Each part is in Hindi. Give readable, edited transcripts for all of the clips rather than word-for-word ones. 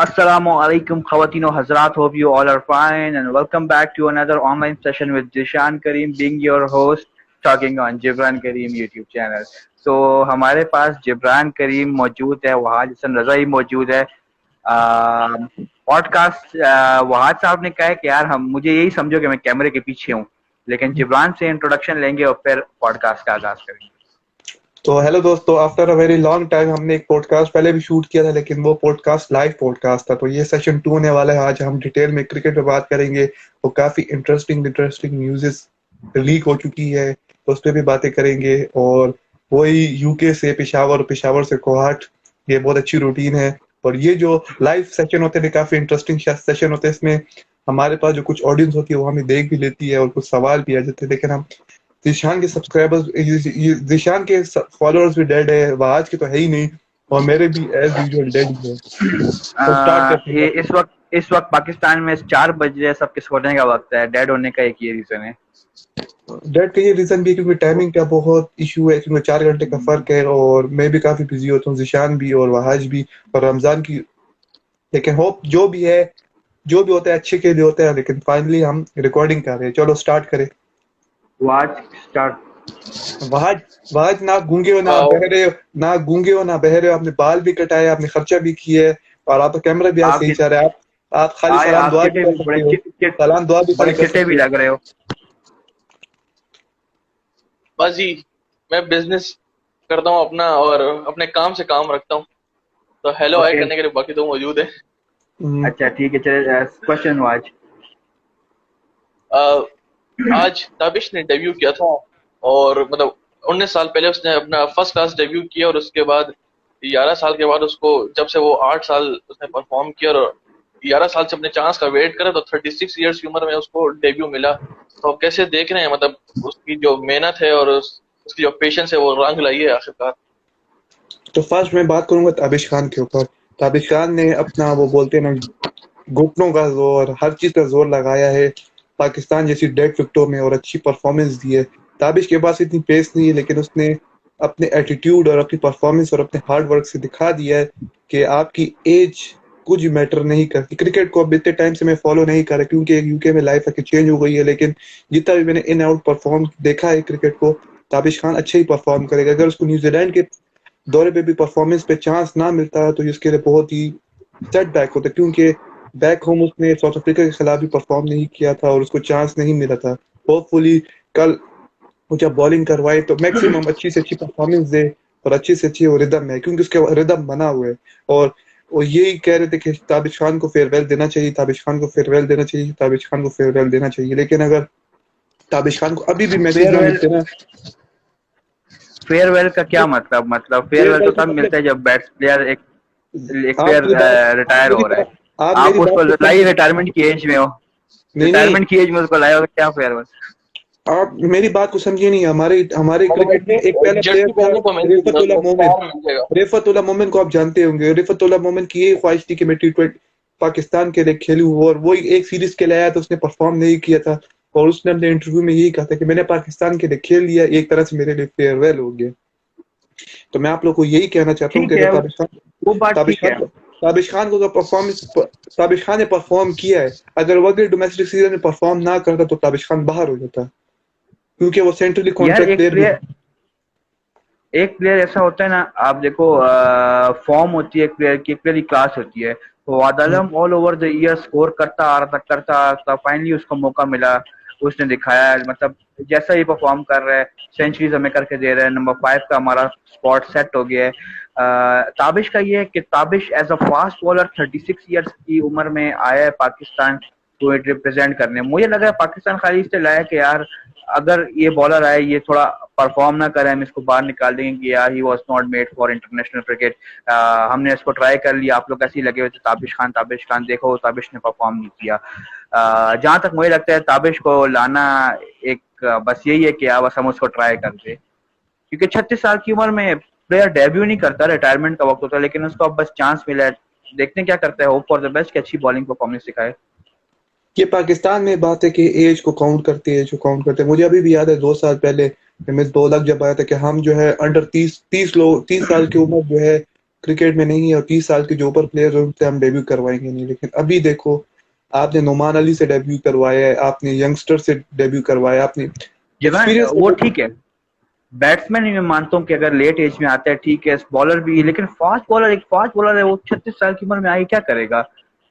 Assalamualaikum Khawatino Hazrat, hope you all are fine and welcome back to another online session with Jishan Kareem being your host talking on Jibran Kareem YouTube channel. So हमारे पास जिब्रान करीम मौजूद है, वहाज हसन रजा ही मौजूद है। पॉडकास्ट वहाज साहब ने कहा है कि यार हम मुझे यही समझो कि मैं कैमरे के पीछे हूँ, लेकिन जिब्रान से इंट्रोडक्शन लेंगे और फिर पॉडकास्ट का आगाज करेंगे। तो हेलो दोस्तों, after a very long time हमने एक पॉडकास्ट पहले भी शूट किया था, लेकिन वो पॉडकास्ट लाइव पॉडकास्ट था। तो ये सेशन 2 होने वाला है। आज हम डिटेल में क्रिकेट पे बात करेंगे। वो काफी इंटरेस्टिंग न्यूज़ लीक हो चुकी है, तो उस पर भी बातें करेंगे। और वही यूके से पेशावर, पेशावर से कोहाट, ये बहुत अच्छी रूटीन है। और ये जो लाइव सेशन होते हैं काफी इंटरेस्टिंग सेशन होते हैं। इसमें हमारे पास जो कुछ ऑडियंस होती है वो हमें देख भी लेती है और कुछ सवाल भी आ जाते हैं, लेकिन हम जिशान के सब्सक्राइबर्स, जिशान के फॉलोअर्स भी डेड है, वहाज के तो है ही नहीं, और मेरे भी एज यूजुअल डेड ही है। तो स्टार्ट करते ये हैं। इस वक्त पाकिस्तान में 4 बज रहे, सबके सोने का वक्त है। डेड होने का एक ये रीजन है। डेड का ये रीजन भी है क्योंकि टाइमिंग का बहुत इशू है, क्योंकि 4 घंटे का फर्क है और मैं भी काफी बिजी होता हूँ, जिशान भी और वहाज भी, और रमजान की। लेकिन होप जो भी है, जो भी होता है अच्छे के लिए होता है। लेकिन फाइनली हम रिकॉर्डिंग कर रहे हैं, चलो स्टार्ट करें। Watch start. वहाज वहाज ना गूंगे हो ना बहरे हो, ना गूंगे हो ना बहरे हो। आपने बाल भी कटाए, आपने खर्चा भी किया है, और आपका कैमरा भी आज सही आपके चल रहा है। आप खाली आए सलाम आप दुआ भी चिट्टे कर भी सकते हो, सलाम दुआ भी बड़े खड़े कर चिट्टे भी सकते हो। लग रहे हो। बस जी, मैं बिजनेस करता हूँ अपना और अपने काम से काम रखता हूँ। तो हेलो हाय ओके, करने के लिए बाकी तो मौजूद है। अच्छा ठीक है, चले क्वेश्चन वाच। अ, आज ताबिश ने डेब्यू किया था और मतलब 19 साल पहले उसने अपना फर्स्ट क्लास डेब्यू किया, और उसके बाद 11 साल के बाद उसको, जब से वो 8 साल उसने परफॉर्म किया और 11 साल से अपने चांस का वेट करा, तो 36 ईयर्स की उम्र में उसको डेब्यू मिला। तो आप कैसे देख रहे हैं, मतलब उसकी जो मेहनत है और उसकी जो पेशेंस है वो रंग लाई है आखिरकार। तो फर्स्ट मैं बात करूंगा ताबिश खान के ऊपर। ताबिश खान ने अपना, वो बोलते हैं ना, घुटनों का जोर, हर चीज का जोर लगाया है पाकिस्तान जैसी डेड विकेटों में, और अच्छी परफॉर्मेंस दी है। ताबिश के पास इतनी पेस नहीं है, लेकिन उसने अपने एटीट्यूड और अपनी परफॉर्मेंस और अपने हार्ड वर्क से दिखा दिया है कि आपकी एज कुछ मैटर नहीं करती। क्रिकेट को अब इतने टाइम से मैं फॉलो नहीं कर रहा, क्योंकि यूके में लाइफ आके चेंज हो गई है, लेकिन जितना भी मैंने इन आउट परफॉर्म देखा है क्रिकेट को, ताबिश खान अच्छे ही परफॉर्म करेगा। अगर उसको न्यूजीलैंड के दौरे पे भी परफॉर्मेंस पे चांस ना मिलता है तो इसके लिए बहुत ही सेटबैक होता है, क्योंकि बैक होम उसने साउथ अफ्रीका के खिलाफ भी परफॉर्म नहीं किया था और उसको चांस नहीं मिला था। होपफुली कल वो जब बॉलिंग करवाए तो मैक्सिमम अच्छी से अच्छी परफॉर्मेंस दे, और अच्छी से अच्छी वो रिदम है, क्योंकि उसके रिदम बना हुआ है। और वो यही कह रहे थे कि ताबिश खान को फेयरवेल देना चाहिए, ताबिश खान को फेयरवेल देना चाहिए, ताबिश खान को फेयरवेल देना चाहिए। लेकिन अगर ताबिश खान को अभी भी मैचेस ना फेयरवेल मिलते ना, फेयरवेल का क्या मतलब फेयरवेल तो फेयरवेल का तब मिलता मतलब, है जब बैट्स प्लेयर एक आप प्लेयर मेरी बात आप रिटायर मेरी हो रहा है। बात आप आप मेरी बात उसको को लाइए समझिए। रिटायरमेंट की एज में हो, नहीं नहीं, रिटायरमेंट की एज में उसको लाया हो तो क्या फेयरवेल। आप मेरी बात को समझिए नहीं। हमारे हमारे मतलब क्रिकेट में एक पहला प्लेयर जर्सी था, पहनने को मिल जाएगी, रिफतुल्लाह उसको मोमिन। स्टार मिल जाएगा। रिफतुल्लाह मोमिन को आप जानते होंगे। रिफतुल्लाह मोमिन की यही ख्वाहिश थी कि मैं टी20 पाकिस्तान के लिए खेलूं, और वो एक सीरीज के लिए आया तो उसने परफॉर्म नहीं किया था, और उसने अपने इंटरव्यू में यही कहा था कि मैंने पाकिस्तान के लिए खेल लिया, एक तरह से मेरे लिए फेयरवेल हो गया। तो मैं आप लोग को यही कहना चाहता हूँ कि ठीक अगर है, वो बात ठीक है। ताबिश खान को तो परफॉर्मेंस, ताबिश खान ने परफॉर्म किया है। अगर वो अगर डोमेस्टिक सीजन में परफॉर्म ना करता तो ताबिश खान बाहर हो जाता, क्योंकि वो सेंट्रली यार कॉन्ट्रैक्ट प्लेयर भी है। एक प्लेयर ऐसा होता है ना, आप देखो फॉर्म होती है एक प्लेयर की, एक प्लेयर की क्लास होती है। तो वादलम all over the year score करता आ रहा था, करता आ रहा था, फाइनली उसको मौका मिला, उसने दिखाया। मतलब जैसा ही परफॉर्म कर रहा है, सेंचुरीज हमें करके दे रहा है, नंबर 5 का हमारा स्पॉट सेट हो गया है। ताबिश का ये है कि Tabish as a fast bowler 36 years की उम्र में आया है पाकिस्तान को रिप्रेजेंट करने। मुझे लग रहा है पाकिस्तान खाली इससे लाया कि यार अगर ये बॉलर आए, ये थोड़ा परफॉर्म ना करे, हम इसको बाहर निकाल देंगे कि यार he was not made for international cricket. हमने इसको ट्राई कर लिया, आप लोग ऐसे ही लगे हुए थे ताबिश खान देखो ताबिश ने परफॉर्म नहीं किया। जहां तक मुझे लगता है ताबिश को लाना एक बस यही है कि यार बस हम उसको ट्राई कर दे, क्योंकि 36 साल की उम्र में प्लेयर डेब्यू नहीं करता, रिटायरमेंट का वक्त होता है, लेकिन उसको अब बस चांस मिला है। देखते हैं क्या करता है, होप फॉर द बेस्ट कि अच्छी बॉलिंग परफॉर्मेंस दिखाए। ये पाकिस्तान में बात है कि एज को काउंट करते हैं, एज को काउंट करते हैं। मुझे अभी भी याद है 2 साल पहले एम एस 2 लाख जब आया था कि हम जो है अंडर 30 लोग, 30 साल की उम्र जो है क्रिकेट में नहीं है, और 30 साल के जो ऊपर प्लेयर हैं उनसे हम डेब्यू करवाएंगे नहीं। लेकिन अभी देखो, आपने नोमान अली से डेब्यू करवाया है, आपने यंगस्टर से डेब्यू करवाया, आपने जवान एक्सपीरियंस। वो ठीक है, बैट्समैन ही मैं मानता हूँ कि अगर लेट एज में आता है ठीक है, बॉलर भी, लेकिन फास्ट बॉलर, एक फास्ट बॉलर है वो 36 साल की उम्र में आगे क्या करेगा?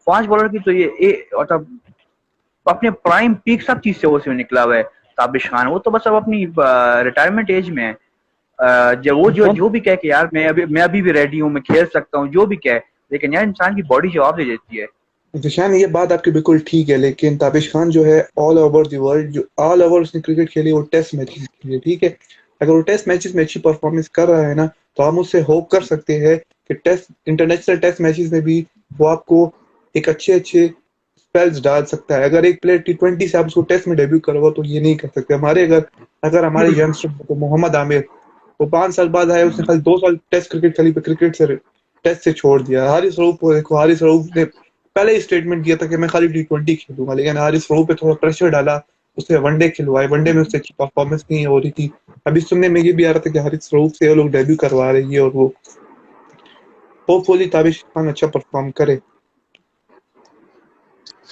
फास्ट बॉलर की तो ये मतलब अपने प्राइम पीक सब चीज से वो से निकला हुआ है ताबिश खान। वो तो बस अब अपनी रिटायरमेंट एज में है। जब वो जो भी कहे कि यार मैं अभी भी रेडी हूँ, मैं खेल सकता हूँ, जो भी कहे, लेकिन यार इंसान की बॉडी जवाब दे देती है। जिशान, ये बात आपकी बिल्कुल ठीक है, लेकिन ताबिश खान जो है ऑल ओवर द वर्ल्ड, जो ऑल ओवर उसने क्रिकेट खेली वो टेस्ट मैचेस खेली, ठीक है। अगर वो टेस्ट मैचेस में अच्छी परफॉर्मेंस कर रहा है ना, तो हम उससे होप कर सकते हैं कि टेस्ट इंटरनेशनल टेस्ट मैचेस में भी वो आपको एक अच्छे अच्छे स्पेल्स डाल सकता है। अगर एक प्लेयर T20 से आप उसको टेस्ट में डेब्यू करोगे तो ये नहीं कर सकते। हमारे अगर अगर ये हमारे यंगस्टर को मोहम्मद आमिर, वो 5 साल बाद आया, उसने खाली 2 साल टेस्ट क्रिकेट खेली, पे क्रिकेट से टेस्ट से छोड़ दिया। हारिस रऊफ को देखो, हारिस रऊफ ने पहले ही स्टेटमेंट दिया था कि मैं खाली T20 खेलूंगा, लेकिन हारिस रऊफ पे थोड़ा प्रेशर डाला, उसने वनडे खिलवाए, वनडे में उससे अच्छी परफॉर्मेंस नहीं हो रही थी। अभी सुनने में ये भी आ रहा था कि हारिस रऊफ से वो लोग डेब्यू करवा रही है, और वो होपफुली ताबिश खान अच्छा परफॉर्म करे।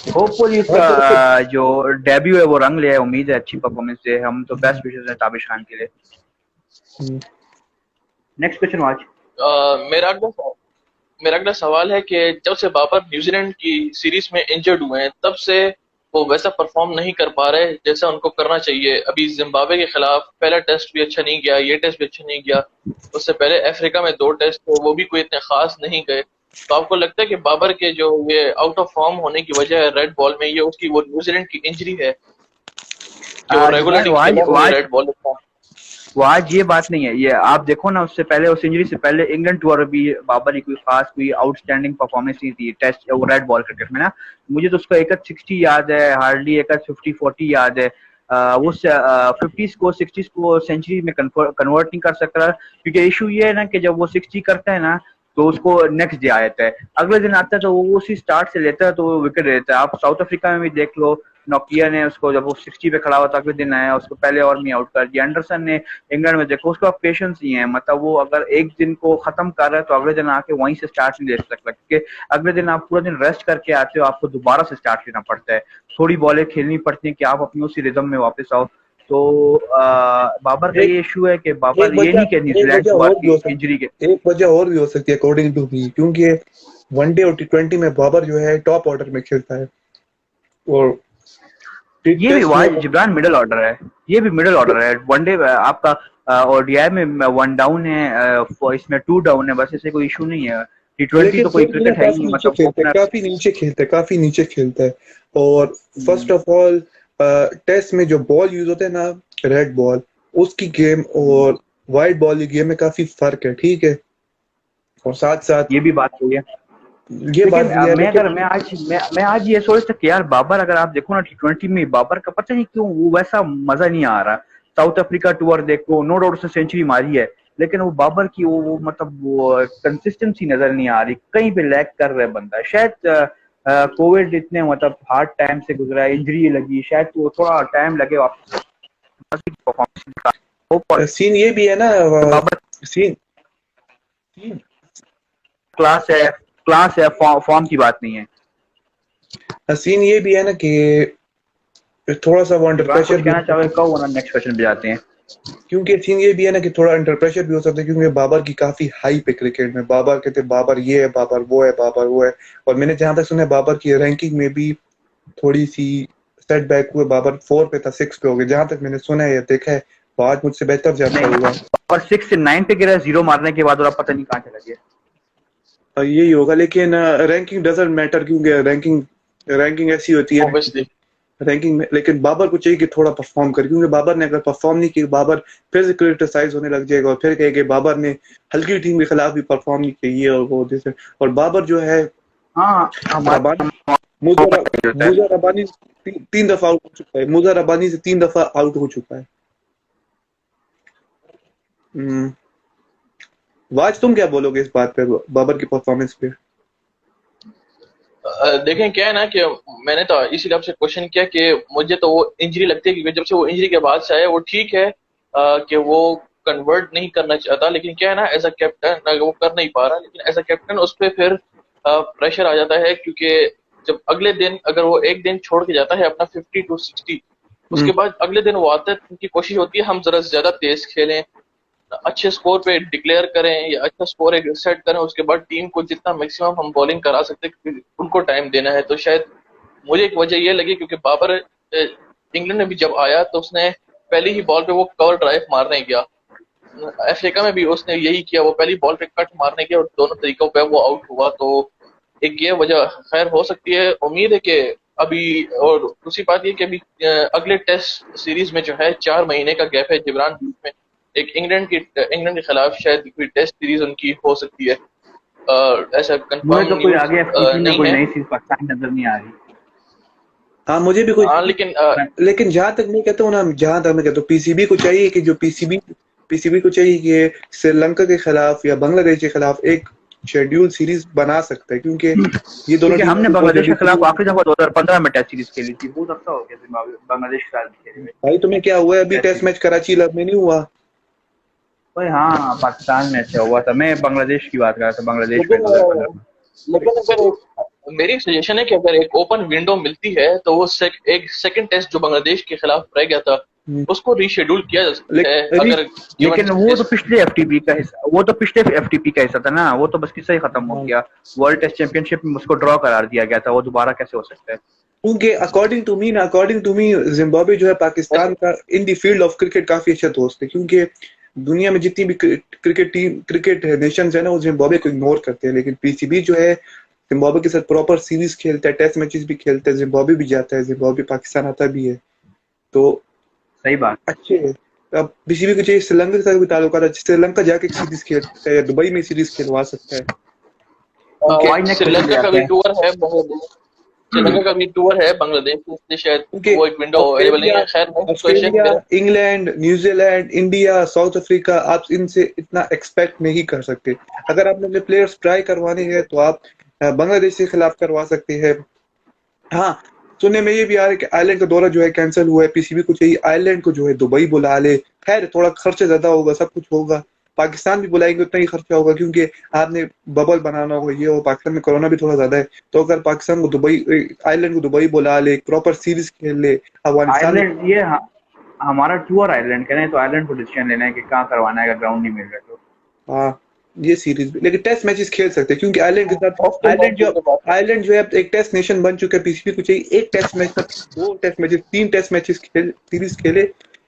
होपफुली और उसका तो फिर जो डेब्यू है वो रंग ले आए, उम्मीद है अच्छी परफॉर्मेंस दे। हम तो बेस्ट विशेस हैं ताबिश खान के लिए। नेक्स्ट क्वेश्चन आज। मेरा मेरा अगला सवाल है कि जब से बाबर न्यूजीलैंड की सीरीज में इंजर्ड हुए हैं तब से वो वैसा परफॉर्म नहीं कर पा रहे जैसा उनको करना चाहिए। अभी जिम्बाब्वे के खिलाफ पहला टेस्ट भी अच्छा नहीं गया, ये टेस्ट भी अच्छा नहीं गया, उससे पहले अफ्रीका में 2 टेस्ट थे, वो भी कोई इतने खास नहीं गए। तो आपको लगता है कि बाबर के जो ये आउट ऑफ फॉर्म होने की वजह है रेड बॉल में, ये उसकी वो न्यूजीलैंड की इंजरी है कि वो जुबान रेगुलरली आज खेला नहीं आज रेड बॉल का? वो आज ये बात नहीं है। ये आप देखो ना, उससे पहले, उस इंजरी से पहले इंग्लैंड टूर भी बाबर की कोई खास, कोई आउटस्टैंडिंग परफॉर्मेंस नहीं थी टेस्ट वो रेड बॉल क्रिकेट में ना। मुझे तो उसका एक 60 याद है, हार्डली एक 50-40 याद है। वो 50s को 60s को सेंचुरी में कन्वर्ट नहीं कर सकता, क्योंकि इशू ये है ना कि जब वो 60 करता है ना तो उसको नेक्स्ट डे आ जाता है, अगले दिन आता है तो वो उसी स्टार्ट से लेता है तो वो विकेट देता है। आप साउथ अफ्रीका में भी देख लो, नोकिया ने उसको जब वो 60 पे खड़ा हुआ था अगले दिन आया, उसको पहले ओवर में आउट कर दिया। एंडरसन ने इंग्लैंड में देखो, उसका पेशेंस नहीं है, मतलब वो अगर एक दिन को खत्म कर रहा है तो अगले दिन आके वहीं से स्टार्ट नहीं ले सकता, क्योंकि अगले दिन आप पूरा दिन रेस्ट करके आते हो, आपको दोबारा से स्टार्ट लेना पड़ता है, थोड़ी बॉलें खेलनी पड़ती हैं कि आप अपनी उसी रिदम में वापस आओ। तो बाबर का एक ये इशू है कि एक बाबर ये नहीं कि वजह एक न्यूजीलैंड वजह की बात और भी की हो इंजरी के। सकती एक वजह और भी हो सकती है अकॉर्डिंग टू मी, क्योंकि वनडे और T20 में बाबर जो है टॉप ऑर्डर में खेलता है, और ये भी टेस्ट में जिब्रान मिडिल ऑर्डर है, ये भी मिडिल ऑर्डर है। वनडे आपका ओडीआई में 1 डाउन है, इसमें 2 डाउन है, बस इससे कोई इशू नहीं है। T20 लेकिन तो कोई फिर भी ना क्रिकेट है ही काफी नहीं, नीचे मतलब खेलते हैं, ओपनर। काफी नीचे खेलता है। और फर्स्ट ऑफ ऑल, टेस्ट में जो बॉल यूज होते हैं ना, रेड बॉल, उसकी गेम और वाइट बॉल की गेम में काफी फर्क है, ठीक है। और साथ साथ ये भी बात सही है, ये बात लेकिन भी है, मैं लेकिन अगर मैं आज ये सोचता कि यार बाबर, अगर आप देखो ना T20 में बाबर का पता नहीं क्यों वो वैसा मजा नहीं आ रहा। साउथ अफ्रीका टूर देखो, नो डाउट उसने सेंचुरी मारी है, लेकिन वो बाबर की वो मतलब वो कंसिस्टेंसी नजर नहीं आ रही, कहीं पे लैग कर रहा है बंदा। शायद कोविड इतने मतलब हार्ड टाइम से गुजरा है, इंजरी लगी, शायद वो थोड़ा टाइम लगे वापस परफॉर्मेंस। होप और सीन ये भी है ना, बाबर सीन सीन क्लास है, फॉर्म की बात नहीं है। सीन ये भी है ना कि थोड़ा सा वो अंडर जब आप प्रेशर कुछ भी, कहना चाहोगे कहो, वरना नेक्स्ट क्वेश्चन पे जाते हैं। क्योंकि सीन ये भी है ना कि थोड़ा अंडर प्रेशर भी हो सकता है, क्योंकि बाबर की काफी हाइप है क्रिकेट में। बाबर कहते हैं बाबर ये है, बाबर वो है, बाबर वो है। और मैंने जहां तक सुना है बाबर की रैंकिंग में भी थोड़ी सी सेटबैक हुए, बाबर 4 पे था, 6 पे हो गया, जहां तक मैंने सुना है या देखा है। वो आज मुझसे बेहतर जानता नहीं, होगा। और 6 से 9 पे गिरा, 0 मारने के बाद, और अब पता नहीं कहाँ चला गया। यही होगा, लेकिन रैंकिंग डजंट मैटर, क्योंकि रैंकिंग रैंकिंग ऐसी होती है ऑब्वियसली। रैंकिंग में। लेकिन बाबर को चाहिए कि थोड़ा परफॉर्म करे, क्योंकि बाबर ने अगर परफॉर्म नहीं किया, बाबर फिर से क्रिटिसाइज होने लग जाएगा, और फिर कहेगा बाबर ने हल्की टीम के खिलाफ भी परफॉर्म नहीं किया, ये और वो जैसे। और बाबर जो है, हाँ, हमारा रबानी मुजा होता है। मुजा रबानी 3 दफा आउट हो चुका है, मुजा रबानी से 3 दफा आउट हो चुका है। हम्म, वाज तुम क्या बोलोगे इस बात पे, बाबर की परफॉर्मेंस पे? देखें क्या है ना कि मैंने तो इसीलिए आपसे क्वेश्चन किया कि मुझे तो वो इंजरी लगती है, क्योंकि जब से वो इंजरी के बाद से आए वो ठीक है कि वो कन्वर्ट नहीं करना चाहता, लेकिन क्या है ना, एज अ कैप्टन वो कर नहीं पा रहा, लेकिन एज अ कैप्टन उस पर फिर प्रेशर आ जाता है, क्योंकि जब अगले दिन अगर वो एक दिन छोड़ के जाता है अपना 50 to 60, उसके बाद अगले दिन वो आता है, उनकी कोशिश होती है हम जरा ज्यादा तेज खेलें, अच्छे स्कोर पे डिक्लेयर करें या अच्छा स्कोर एक सेट करें, उसके बाद टीम को जितना मैक्सिमम हम बॉलिंग करा सकते हैं क्योंकि उनको टाइम देना है। तो शायद मुझे एक वजह ये लगी, क्योंकि बाबर इंग्लैंड में भी जब आया तो उसने पहली ही बॉल पे वो कवर ड्राइव मारने गया, अफ्रीका में भी उसने यही किया, वो पहली बॉल पे कट मारने गया और दोनों तरीकों पे वो आउट हुआ। तो एक ये वजह खैर हो सकती है, उम्मीद है कि अभी, और दूसरी बात ये कि अभी अगले टेस्ट सीरीज में जो है 4 महीने का गैप है जिब्रान बीच में, एक इंग्लैंड के खिलाफ शायद कोई टेस्ट सीरीज उनकी हो सकती है, ऐसा मुझे कंफर्म तो कोई न्यूज आगे FTP में नहीं कोई है। नई सीरीज पाकिस्तान नजर नहीं आ रही। हाँ मुझे भी कुछ, हाँ लेकिन लेकिन जहां तक मैं कहता हूँ ना, जहां तक मैं कहता हूँ पीसीबी को चाहिए कि जो पीसीबी को चाहिए कि श्रीलंका के खिलाफ या बांग्लादेश के खिलाफ एक शेड्यूल सीरीज बना सकता है, क्योंकि ये दोनों क्योंकि टीम हमने बहुत बांग्लादेश के जल्दी। खिलाफ आखिरी दफा 2015 में टेस्ट सीरीज खेली थी, बहुत अच्छा हो गया जिम्बाब्वे बांग्लादेश के साथ खेले में भाई तुम्हें क्या हुआ है, अभी test test series. Match Karachi लव में नहीं हुआ? भाई हाँ, पाकिस्तान में अच्छा हुआ था, मैं बांग्लादेश की बात कर रहा था, बांग्लादेश में लेकिन 2015 में। अगर मेरी सजेशन है कि अगर एक ओपन विंडो मिलती है तो वो एक सेकंड टेस्ट जो बांग्लादेश के खिलाफ रह गया था हम्म, उसको रीशेड्यूल किया जा सकता है, लेकिन अगर गिवन लेकिन वो तो पिछले FTP का हिस्सा, वो तो पिछले FTP का हिस्सा था ना, वो तो बस किस्सा ही खत्म हो गया। वर्ल्ड टेस्ट चैंपियनशिप में उसको ड्रॉ करार दिया गया था, वो दोबारा कैसे हो सकता है? क्योंकि अकॉर्डिंग टू मी जिम्बाब्वे जो है पाकिस्तान का in the field of cricket काफी अच्छा दोस्त है, क्योंकि दुनिया में जितनी भी क्रिकेट नेशंस है ना, वो जिम्बाब्वे को इग्नोर करते हैं, लेकिन पीसीबी जो है जिम्बाब्वे के साथ प्रॉपर सीरीज खेलता है, टेस्ट मैचेस भी खेलता है, जिम्बाब्वे भी जाता है, जिम्बाब्वे पाकिस्तान आता भी है, तो सही बात। अच्छे है। अब पीसीबी को चाहिए श्रीलंका के साथ भी ताल्लुकात है, श्रीलंका जाके सीरीज खेल सकता है या दुबई में सीरीज खेलवा सकता है, वाइड नेक खेला श्रीलंका का जाता भी है। टूर है बांग्लादेश, श्रीलंका का भी टूर है बांग्लादेश में, इसलिए शायद क्योंकि वो एक विंडो अवेलेबल नहीं है। खैर नेक्स्ट क्वेश्चन ऑस्ट्रेलिया, मेरा, England, New Zealand, India, south Africa, आप इनसे इतना एक्सपेक्ट नहीं कर सकते। अगर आपने अपने प्लेयर्स ट्राई करवाने हैं तो आप बांग्लादेश के खिलाफ करवा सकते हैं। हाँ, सुनने में ये भी आ रहा है कि आयरलैंड का दौरा जो है कैंसिल हुआ है, पीसीबी को चाहिए आयरलैंड को जो है दुबई बुला ले। खैर थोड़ा खर्चा ज्यादा होगा, सब कुछ होगा, पाकिस्तान भी बुलाएंगे उतना ही खर्चा होगा, क्योंकि आपने बबल बनाना होगा, ये हो, पाकिस्तान में कोरोना भी थोड़ा ज्यादा है, तो अगर पाकिस्तान को आयरलैंड को दुबई बुला ले, प्रॉपर सीरीज खेल ले, अफगानिस्तान। आयरलैंड ये हमारा टूर आयरलैंड का है, तो आयरलैंड को डिसीजन लेना है कि कहाँ करवाना है, अगर ग्राउंड नहीं मिल रहा तो। हाँ, ये सीरीज भी, लेकिन टेस्ट मैचेस खेल सकते हैं, क्योंकि आयरलैंड के साथ आयरलैंड जो है अब एक टेस्ट नेशन बन चुका है, पीसीबी को चाहिए एक test match, 2 test matches, 3 test matches series खेले,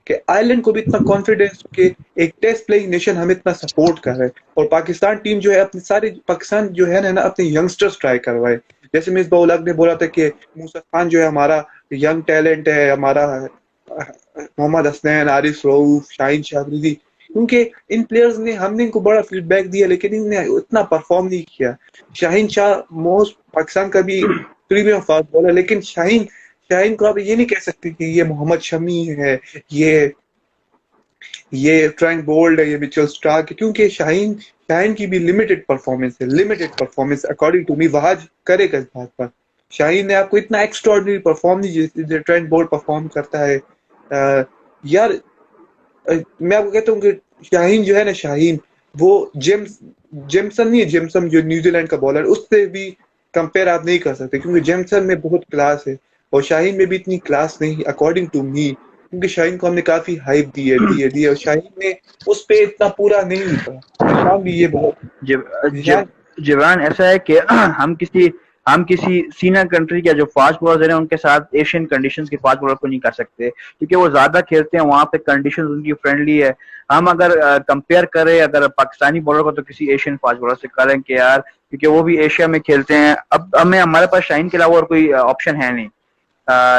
कि आयरलैंड को भी इतना कॉन्फिडेंस कि एक टेस्ट प्लेइंग नेशन हमें इतना सपोर्ट कर रहा है, और पाकिस्तान टीम जो है अपने सारे पाकिस्तान जो है ना अपने यंगस्टर्स ट्राई करवाए। जैसे मिसबाह उल हक ने बोला था कि मूसा खान जो है हमारा यंग टैलेंट है, हमारा मोहम्मद हसनैन, आरिफ रऊफ, शाहीन शाह अफरीदी, क्योंकि इन प्लेयर्स ने, हमने इनको बड़ा फीडबैक दिया, लेकिन इनने उतना परफॉर्म नहीं किया। शाहीन शाह मोस्ट पाकिस्तान का भी प्रीमियम फास्ट बॉलर, लेकिन शाहीन को आप ये नहीं कह सकते कि ये मोहम्मद शमी है, ये ट्रेंट बोल्ट है, ये मिचेल स्टार्क है, क्योंकि शाहीन की भी limited performance according to me. Wahaj करेगा इस बात पर, शाहीन ने आपको इतना एक्स्ट्राऑर्डिनरी परफॉर्म नहीं जैसे ट्रेंट बोल्ट परफॉर्म करता है। यार मैं आपको कहता हूँ कि शाहीन जो है ना, शाहीन वो जेमसन नहीं है, जेमसन जो न्यूजीलैंड का बॉलर, उससे भी कंपेयर आप नहीं कर सकते, क्योंकि जेमसन में बहुत क्लास है और शाहीन में भी इतनी क्लास नहीं अकॉर्डिंग टू मी, क्योंकि शाहीन को हमने काफी हाइप दी है और शाहीन ने उस पे इतना पूरा नहीं उतरा। भी ये बहुत जिब्रान ऐसा है कि हम किसी सीनियर कंट्री के जो फास्ट बॉलर हैं उनके साथ एशियन कंडीशंस के फास्ट बॉलर को नहीं कर सकते, क्योंकि वो ज्यादा खेलते हैं, वहां पे कंडीशंस उनकी फ्रेंडली है। हम अगर कंपेयर करें अगर पाकिस्तानी बॉलर को तो किसी एशियन फास्ट बॉलर से करें कि यार, क्योंकि वो भी एशिया में खेलते हैं। अब हमारे पास शाहीन के अलावा और कोई ऑप्शन है नहीं।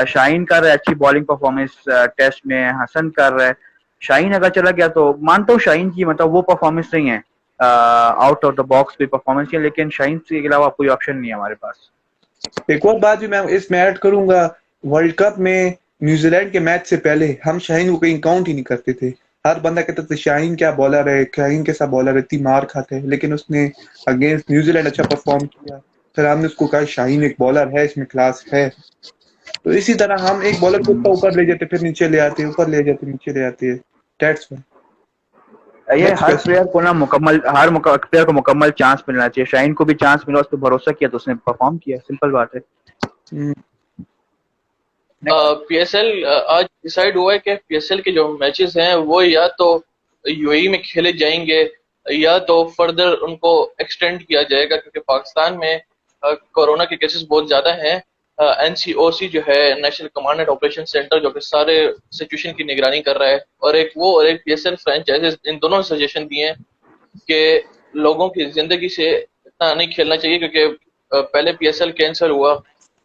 शाहीन कर रहा है अच्छी बॉलिंग परफॉर्मेंस टेस्ट में, हसन कर रहा है। शाहीन अगर चला गया तो मानता हूँ शाहीन की मतलब वो परफॉर्मेंस नहीं है, आउट ऑफ द बॉक्स भी परफॉर्मेंस है, लेकिन शाहीन के अलावा कोई ऑप्शन नहीं है हमारे पास। एक और बात भी मैं इसमें ऐड करूंगा, वर्ल्ड कप में न्यूजीलैंड के मैच से पहले हम शाहीन को कहीं काउंट ही नहीं करते थे। हर बंदा कहता था शाहीन क्या बॉलर है, शाहीन कैसा बॉलर है, इतनी मार खाते हैं, लेकिन उसने अगेंस्ट न्यूजीलैंड अच्छा परफॉर्म किया, फिर हमने उसको कहा शाहीन एक बॉलर है, इसमें क्लास है। तो इसी तरह हम एक बॉलर को ऊपर ले जाते, फिर नीचे ले आते, ऊपर ले जाते, नीचे ले आते। That's why. ये नेक्स्ट हर क्वेश्चन। प्लेयर को ना प्लेयर को मुकम्मल चांस मिलना चाहिए। शाहीन को भी चांस मिला, उस पर भरोसा किया तो उसने परफॉर्म किया, सिंपल बात है। पीएसएल आज डिसाइड हुआ है कि पीएसएल के जो मैचेस हैं वो या तो यूएई में खेले जाएंगे या तो फर्दर उनको एक्सटेंड किया जाएगा, क्योंकि पाकिस्तान में कोरोना के केसेस बहुत ज्यादा हैं। एनसीओसी जो है, national command and operation centre, जो कि सारे सिचुएशन की निगरानी कर रहा है, और एक पीएसएल फ्रेंचाइजेस, इन दोनों ने सजेशन दिए हैं कि लोगों की जिंदगी से इतना नहीं खेलना चाहिए, क्योंकि पहले पीएसएल कैंसिल हुआ,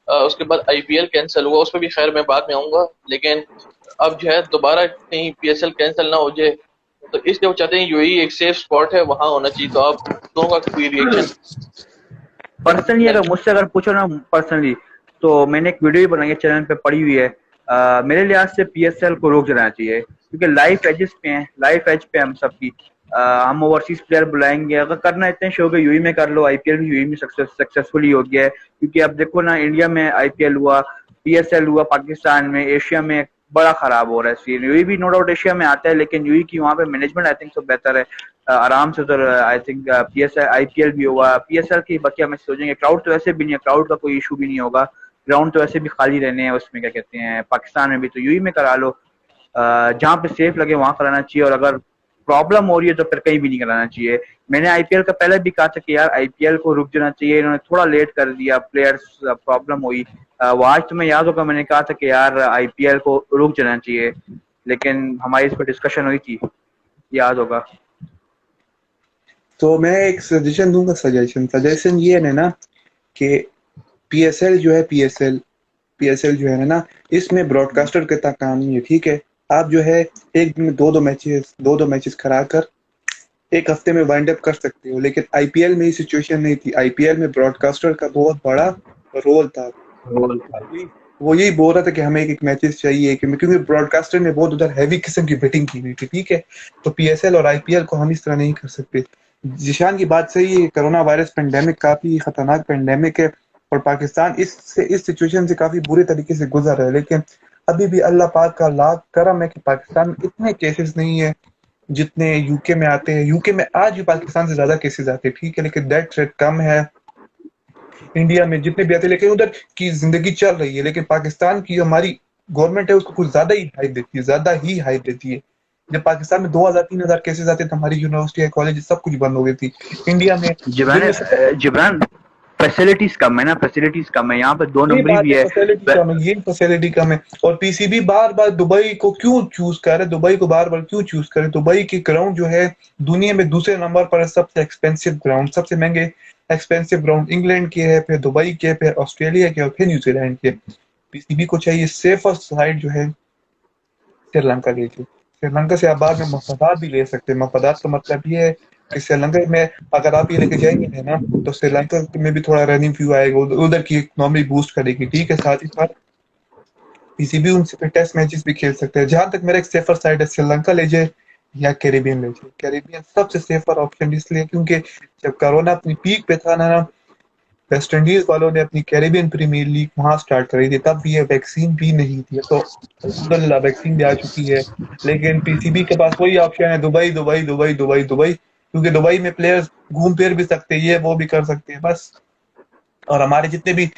उसके बाद आईपीएल कैंसिल हुआ, उस पर भी खैर मैं बाद में आऊंगा, लेकिन अब जो है दोबारा कहीं पीएसएल कैंसिल ना हो जाए, तो इसलिए वो चाहते हैं यूएई एक सेफ स्पॉट है, वहां होना चाहिए। तो आप दोनों का कोई रिएक्शन? पर्सनली थैंक अगर मुझसे अगर पूछो ना पर्सनली, तो मैंने एक वीडियो भी बनाई है, चैनल पे पड़ी हुई है। मेरे लिहाज से पीएसएल को रोक देना चाहिए, क्योंकि लाइफ एजेस पे हैं, लाइफ एज पे हम सबकी। हम ओवरसीज प्लेयर बुलाएंगे, अगर करना इतने शो के यूई में कर लो। आईपीएल भी यूई में सक्सेसफुली हो गया है, क्योंकि अब देखो ना, इंडिया में आईपीएल हुआ, पीएसएल हुआ, पाकिस्तान में, एशिया में बड़ा खराब हो रहा है सीन। यूई भी नो डाउट एशिया में आता है, लेकिन यूई की वहाँ पे मैनेजमेंट आई थिंक तो बेहतर है। आराम से उधर आई थिंक पीएसएल आईपीएल भी हुआ, पीएसएल की बकिया मैच सोचेंगे। क्राउड तो वैसे भी नहीं है, क्राउड का कोई इशू भी नहीं होगा, ग्राउंड तो वैसे भी खाली रहने हैं उसमें, क्या कहते हैं, पाकिस्तान में भी। तो यूई में करा लो, जहाँ पे सेफ लगे वहां कराना चाहिए। और अगर प्रॉब्लम हो रही है तो फिर कहीं भी नहीं कराना चाहिए। मैंने आईपीएल का पहले भी कहा था कि यार आईपीएल को रुक जाना चाहिए, इन्होंने थोड़ा लेट कर दिया, प्लेयर्स प्रॉब्लम हुई। वो आज तुम्हें याद होगा, मैंने कहा था कि यार आईपीएल को रुक जाना चाहिए, लेकिन हमारी इस पर डिस्कशन हुई थी, याद होगा। तो मैं एक सजेशन दूंगा, सजेशन ये है ना कि पीएसएल जो है, पीएसएल जो है ना, इसमें ब्रॉडकास्टर का इतना काम नहीं है, ठीक है। आप जो है एक दिन में दो मैचेस करा कर एक हफ्ते में वाइंड अप कर सकते हो, लेकिन आईपीएल में ये सिचुएशन नहीं थी। आईपीएल में ब्रॉडकास्टर का बहुत बड़ा रोल था। रोल था। वो यही बोल रहा था कि हमें एक मैचेस चाहिए, क्योंकि ब्रॉडकास्टर ने बहुत उधर हैवी किस्म की बेटिंग की हुई थी, ठीक है। तो पीएसएल और आईपीएल को हम इस तरह नहीं कर सकते। जिशान की बात सही है, कोरोना वायरस पेंडेमिक काफी खतरनाक पेंडेमिक है, और पाकिस्तान इस सिचुएशन से काफी बुरे तरीके से गुजर रहा है, लेकिन अभी भी अल्लाह पाक का लाख करम है कि पाकिस्तान में इतने केसेस नहीं है जितने यूके में आते हैं। यूके में आज भी पाकिस्तान से ज्यादा केसेस आते हैं, ठीक है, लेकिन डेथ रेट कम है। इंडिया में जितने भी आते हैं, लेकिन उधर की जिंदगी चल रही है। लेकिन पाकिस्तान की हमारी गवर्नमेंट है, उसको कुछ ज्यादा ही हाइप देती है। जब पाकिस्तान में 2000-3000 केसेस आते थे, हमारी यूनिवर्सिटी कॉलेज सब कुछ बंद हो गई थी। इंडिया में दिन में जिब्रान फैसिलिटीज कम है ना, फैसिलिटीज कम है, यहाँ पे दो ये नंबरी बात भी है, है। फैसिलिटी कम है। और पीसीबी बार बार दुबई को क्यों चूज करे, दुबई की ग्राउंड जो है दुनिया में दूसरे नंबर पर है, सबसे एक्सपेंसिव ग्राउंड, सबसे महंगे एक्सपेंसिव ग्राउंड इंग्लैंड के है, फिर दुबई के, फिर ऑस्ट्रेलिया के, और फिर न्यूजीलैंड के। पीसीबी को चाहिए सेफर साइड जो है श्रीलंका लीजिए। श्रीलंका से आप बाद में मफादात भी ले सकते हैं। मफादात का मतलब ये है कि श्रीलंका में अगर आप ये लेके जाएंगे है ना, तो श्रीलंका में भी थोड़ा रेवेन्यू आएगा, उधर की इकोनॉमी बूस्ट करेगी, ठीक है। साथ ही साथ पीसीबी उनसे टेस्ट मैचेस भी खेल सकते हैं। जहां तक मेरा एक सेफर साइड है, श्रीलंका ले जाए या कैरेबियन ले जाए। कैरेबियन सबसे सेफर ऑप्शन इसलिए क्योंकि जब कोरोना अपनी पीक पे था ना, वेस्ट इंडीज वालों ने अपनी कैरेबियन प्रीमियर लीग वहां स्टार्ट करी थी, तब भी ये वैक्सीन भी नहीं थी। तो अल्हम्दुलिल्लाह वैक्सीन भी आ चुकी है, लेकिन पीसीबी के पास वही ऑप्शन है, Dubai Dubai Dubai Dubai Dubai, क्योंकि दुबई में प्लेयर्स घूम फिर भी सकते हैं, ये वो भी कर सकते हैं बस। और हमारे जितने भी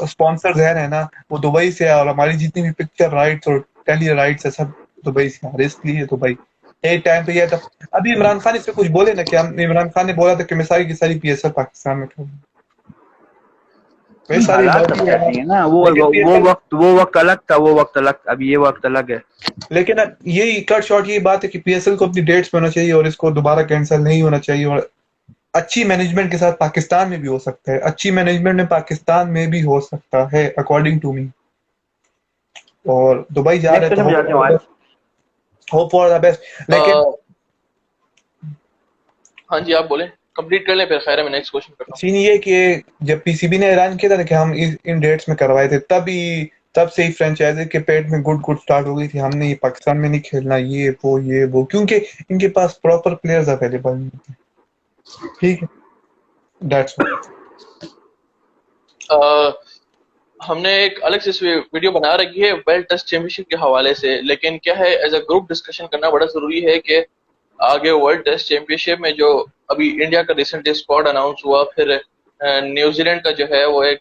स्पॉन्सर्स हैं ना, वो दुबई से है, और हमारी जितनी भी पिक्चर राइट्स और टेली राइट्स है सब दुबई से आ रहे, इसलिए दुबई एक टाइम पे ये था। अभी इमरान खान इस पे कुछ बोले ना, कि इमरान खान ने बोला था कि मैं सारी की सारी पीएसएल पाकिस्तान में खेलूंगा, वही सारी हालात बात अब ही है ना। ऐसी है ना, लेकिन पीएसएल, वो वक्त अलग था, वो वक्त अलग, अभी ये वक्त अलग है। लेकिन अब यही कट शॉर्ट यही बात है कि पीएसएल को अपनी डेट्स पे होना चाहिए, और इसको दोबारा कैंसिल नहीं होना चाहिए। और अच्छी मैनेजमेंट के साथ पाकिस्तान में भी हो सकता है, अच्छी मैनेजमेंट में पाकिस्तान में भी हो सकता है अकॉर्डिंग टू मी। और दुबई जा रहे नेक्स्ट तो क्वेश्चन जाते हैं आज। Hope for the best. लेकिन हाँ जी, आप बोले, कंप्लीट कर लें, फिर खैर है मैं नेक्स्ट क्वेश्चन करता हूँ। सीन ये कि जब पीसीबी ने ऐलान किया था ना कि हम इन डेट्स में करवाए थे, तब से ही फ्रेंचाइजी के पेट में गुड स्टार्ट हो गई थी, हमने ये पाकिस्तान में नहीं खेलना, ये वो, क्योंकि इनके पास प्रॉपर प्लेयर्स अवेलेबल नहीं थे, ठीक है। दैट्स हमने एक अलग से वीडियो बना रखी है वर्ल्ड टेस्ट चैंपियनशिप के हवाले से, लेकिन क्या है, एज अ ग्रुप डिस्कशन करना बड़ा जरूरी है कि आगे वर्ल्ड टेस्ट चैंपियनशिप में जो अभी इंडिया का रिसेंटली स्क्वाड अनाउंस हुआ, फिर न्यूजीलैंड का जो है वो एक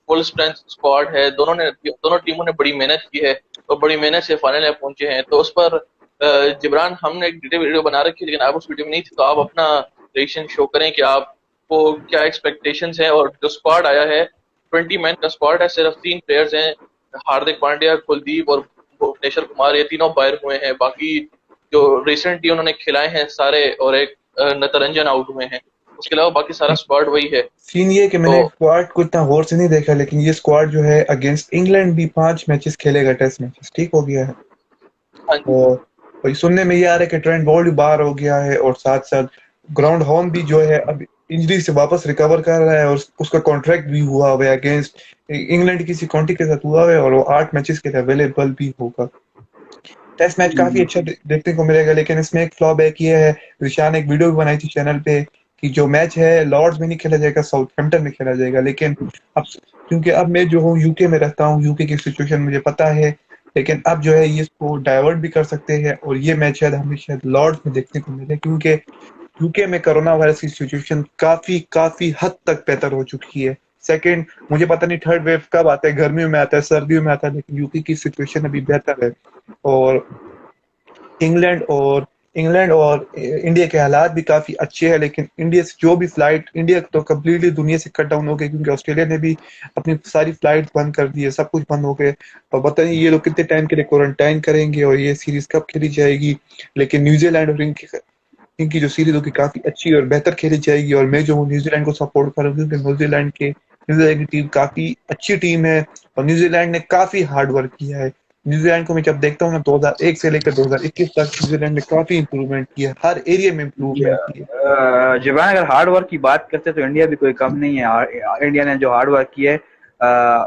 फुल स्ट्रेंथ स्क्वाड है। दोनों टीमों ने बड़ी मेहनत की है और बड़ी मेहनत से फाइनल में पहुंचे हैं। तो उस पर जिब्रान, हमने एक डिटेल वीडियो बना रखी है लेकिन आप उस वीडियो में नहीं थे, तो आप अपना रिएक्शन शो करें कि आपको क्या एक्सपेक्टेशंस हैं। और जो स्क्वाड आया है 20 मैन का स्क्वाड है, सिर्फ 3 प्लेयर्स हैं, हार्दिक पांड्या, कुलदीप और भुवनेश्वर कुमार, ये तीनों बाहर हुए हैं। बाकी जो रिसेंटली उन्होंने खिलाए हैं सारे, और एक नतरंजन आउट हुए हैं, उसके अलावा बाकी सारा स्क्वाड वही है। सीन ये कि तो मैंने स्क्वाड को इतना गौर से नहीं देखा, लेकिन ये स्क्वाड जो है अगेंस्ट इंग्लैंड भी 5 मैचेस खेलेगा, टेस्ट मैचेस, ठीक हो गया है। हाँ जी, और सुनने में ये आ रहा है कि ट्रेंट बोल्ट भी बाहर हो गया है, और साथ साथ ग्राउंड हॉर्न भी जो है अब इंजरी से वापस रिकवर कर रहा है, और उसका कॉन्ट्रैक्ट भी हुआ हुआ है अगेंस्ट इंग्लैंड किसी काउंटी के साथ हुआ है, और वो 8 मैचेस के लिए अवेलेबल भी होगा। टेस्ट मैच काफी अच्छा देखने को मिलेगा, लेकिन इसमें एक फ्लॉबैक ये है, ऋषान ने एक वीडियो भी बनाई थी चैनल पे कि जो मैच है लॉर्ड्स में नहीं खेला जाएगा, साउथहैम्पटन में खेला जाएगा। लेकिन अब क्योंकि अब मैं जो हूँ यूके में रहता हूँ, यूके की सिचुएशन मुझे पता है, लेकिन अब जो है ये इसको डाइवर्ट भी कर सकते हैं, और ये मैच शायद हमें शायद लॉर्ड्स में देखने को मिले, क्योंकि यूके में कोरोना वायरस की सिचुएशन काफी काफी हद तक बेहतर हो चुकी है। सेकंड, मुझे पता नहीं थर्ड वेव कब आता है, गर्मियों में आता है, सर्दियों में आता है, लेकिन यूके की सिचुएशन अभी बेहतर है। और इंग्लैंड और इंग्लैंड और इंडिया के हालात भी काफी अच्छे हैं, लेकिन इंडिया से जो भी फ्लाइट, इंडिया तो कम्प्लीटली दुनिया से कट डाउन हो गए, क्योंकि ऑस्ट्रेलिया ने भी अपनी सारी फ्लाइट बंद कर दी है, सब कुछ बंद हो गए। और पता नहीं ये लोग कितने टाइम के लिए क्वारंटाइन करेंगे और ये सीरीज कब खेली जाएगी। लेकिन न्यूजीलैंड और इनकी जो सीरीज होगी काफी अच्छी और बेहतर खेली जाएगी, और मैं जो हूँ न्यूजीलैंड को सपोर्ट कर रहा हूँ, क्योंकि न्यूजीलैंड की टीम काफी अच्छी टीम है, और न्यूजीलैंड ने काफी हार्ड वर्क किया है। न्यूजीलैंड को मैं जब देखता हूँ ना, 2001 से लेकर 2021 तक न्यूजीलैंड ने काफी इंप्रूवमेंट किया, हर एरिया में इंप्रूवमेंट किया। जिब्रान, अगर हार्ड वर्क की बात करते तो इंडिया भी कोई कम नहीं है। इंडिया ने जो हार्ड वर्क किया है,